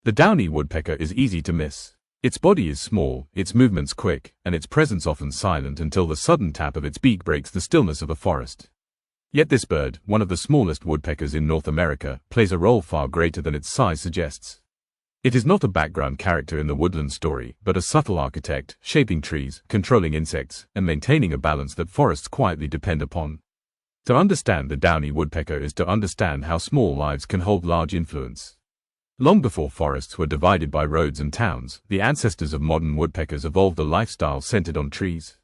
The downy woodpecker is easy to miss. Its body is small, its movements quick, and its presence often silent until the sudden tap of its beak breaks the stillness of a forest. Yet this bird, one of the smallest woodpeckers in North America, plays a role far greater than its size suggests. It is not a background character in the woodland story, but a subtle architect, shaping trees, controlling insects, and maintaining a balance that forests quietly depend upon. To understand the downy woodpecker is to understand how small lives can hold large influence. Long before forests were divided by roads and towns, the ancestors of modern woodpeckers evolved a lifestyle centered on trees.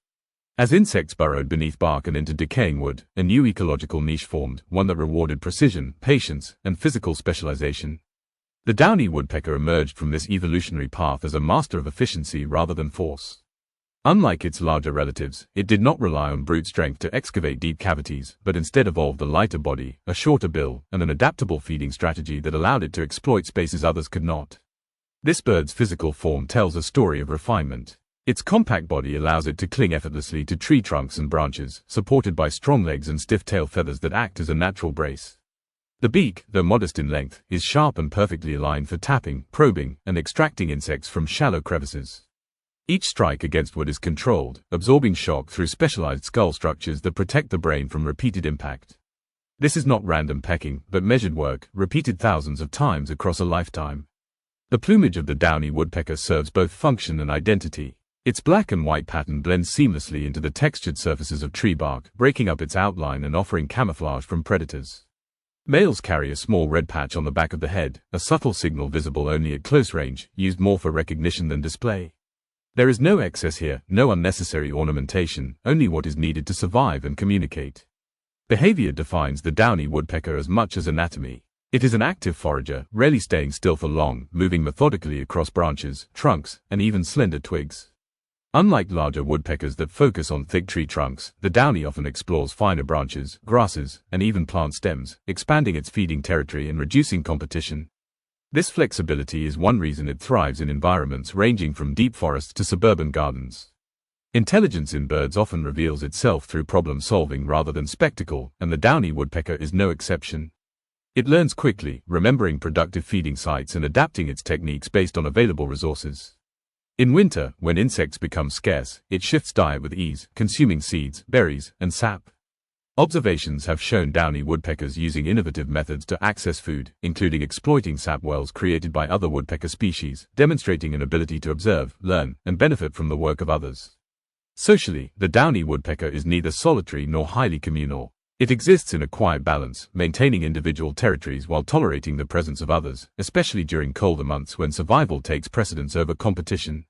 As insects burrowed beneath bark and into decaying wood, a new ecological niche formed, one that rewarded precision, patience, and physical specialization. The downy woodpecker emerged from this evolutionary path as a master of efficiency rather than force. Unlike its larger relatives, it did not rely on brute strength to excavate deep cavities, but instead evolved a lighter body, a shorter bill, and an adaptable feeding strategy that allowed it to exploit spaces others could not. This bird's physical form tells a story of refinement. Its compact body allows it to cling effortlessly to tree trunks and branches, supported by strong legs and stiff tail feathers that act as a natural brace. The beak, though modest in length, is sharp and perfectly aligned for tapping, probing, and extracting insects from shallow crevices. Each strike against wood is controlled, absorbing shock through specialized skull structures that protect the brain from repeated impact. This is not random pecking, but measured work, repeated thousands of times across a lifetime. The plumage of the downy woodpecker serves both function and identity. Its black and white pattern blends seamlessly into the textured surfaces of tree bark, breaking up its outline and offering camouflage from predators. Males carry a small red patch on the back of the head, a subtle signal visible only at close range, used more for recognition than display. There is no excess here, no unnecessary ornamentation, only what is needed to survive and communicate. Behavior defines the downy woodpecker as much as anatomy. It is an active forager, rarely staying still for long, moving methodically across branches, trunks, and even slender twigs. Unlike larger woodpeckers that focus on thick tree trunks, the downy often explores finer branches, grasses, and even plant stems, expanding its feeding territory and reducing competition. This flexibility is one reason it thrives in environments ranging from deep forests to suburban gardens. Intelligence in birds often reveals itself through problem-solving rather than spectacle, and the downy woodpecker is no exception. It learns quickly, remembering productive feeding sites and adapting its techniques based on available resources. In winter, when insects become scarce, it shifts diet with ease, consuming seeds, berries, and sap. Observations have shown downy woodpeckers using innovative methods to access food, including exploiting sap wells created by other woodpecker species, demonstrating an ability to observe, learn, and benefit from the work of others. Socially, the downy woodpecker is neither solitary nor highly communal. It exists in a quiet balance, maintaining individual territories while tolerating the presence of others, especially during colder months when survival takes precedence over competition.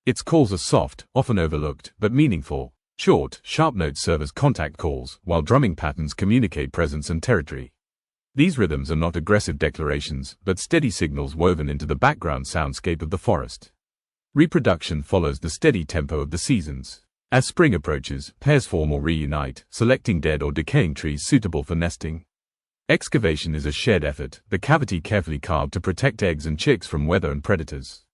Its calls are soft, often overlooked, but meaningful. Short, sharp notes serve as contact calls, while drumming patterns communicate presence and territory. These rhythms are not aggressive declarations, but steady signals woven into the background soundscape of the forest. Reproduction follows the steady tempo of the seasons. As spring approaches, pairs form or reunite, selecting dead or decaying trees suitable for nesting. Excavation is a shared effort, the cavity carefully carved to protect eggs and chicks from weather and predators.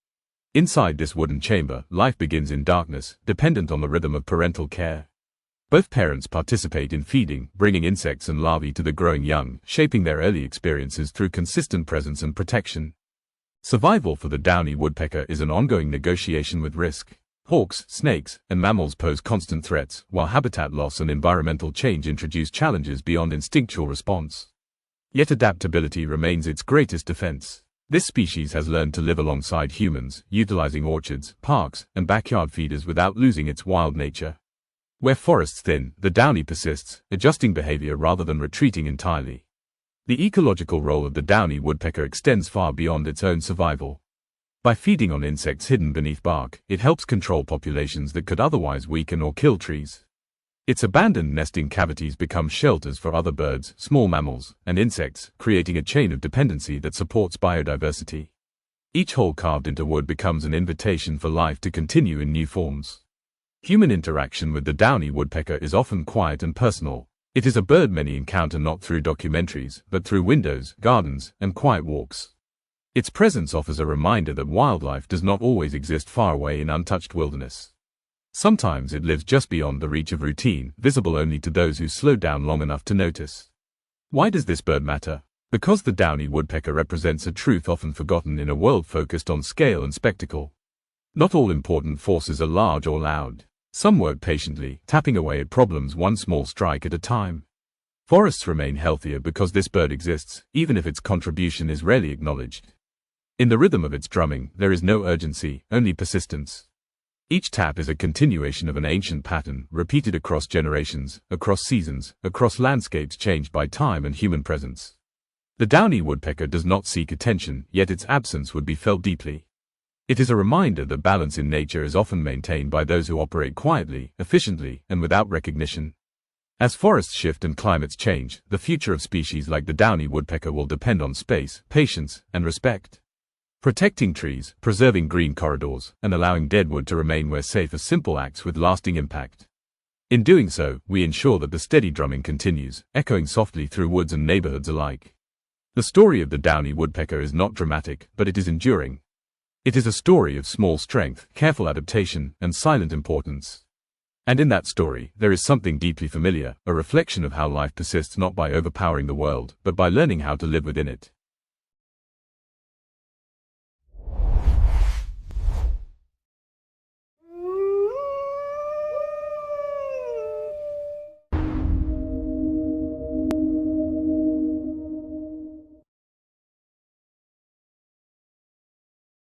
Inside this wooden chamber, life begins in darkness, dependent on the rhythm of parental care. Both parents participate in feeding, bringing insects and larvae to the growing young, shaping their early experiences through consistent presence and protection. Survival for the downy woodpecker is an ongoing negotiation with risk. Hawks, snakes, and mammals pose constant threats, while habitat loss and environmental change introduce challenges beyond instinctual response. Yet adaptability remains its greatest defense. This species has learned to live alongside humans, utilizing orchards, parks, and backyard feeders without losing its wild nature. Where forests thin, the downy persists, adjusting behavior rather than retreating entirely. The ecological role of the downy woodpecker extends far beyond its own survival. By feeding on insects hidden beneath bark, it helps control populations that could otherwise weaken or kill trees. Its abandoned nesting cavities become shelters for other birds, small mammals, and insects, creating a chain of dependency that supports biodiversity. Each hole carved into wood becomes an invitation for life to continue in new forms. Human interaction with the downy woodpecker is often quiet and personal. It is a bird many encounter not through documentaries, but through windows, gardens, and quiet walks. Its presence offers a reminder that wildlife does not always exist far away in untouched wilderness. Sometimes it lives just beyond the reach of routine, visible only to those who slow down long enough to notice. Why does this bird matter? Because the downy woodpecker represents a truth often forgotten in a world focused on scale and spectacle. Not all important forces are large or loud. Some work patiently, tapping away at problems one small strike at a time. Forests remain healthier because this bird exists, even if its contribution is rarely acknowledged. In the rhythm of its drumming, there is no urgency, only persistence. Each tap is a continuation of an ancient pattern, repeated across generations, across seasons, across landscapes changed by time and human presence. The downy woodpecker does not seek attention, yet its absence would be felt deeply. It is a reminder that balance in nature is often maintained by those who operate quietly, efficiently, and without recognition. As forests shift and climates change, the future of species like the downy woodpecker will depend on space, patience, and respect. Protecting trees, preserving green corridors, and allowing deadwood to remain where safe are simple acts with lasting impact. In doing so, we ensure that the steady drumming continues, echoing softly through woods and neighborhoods alike. The story of the downy woodpecker is not dramatic, but it is enduring. It is a story of small strength, careful adaptation, and silent importance. And in that story, there is something deeply familiar, a reflection of how life persists not by overpowering the world, but by learning how to live within it.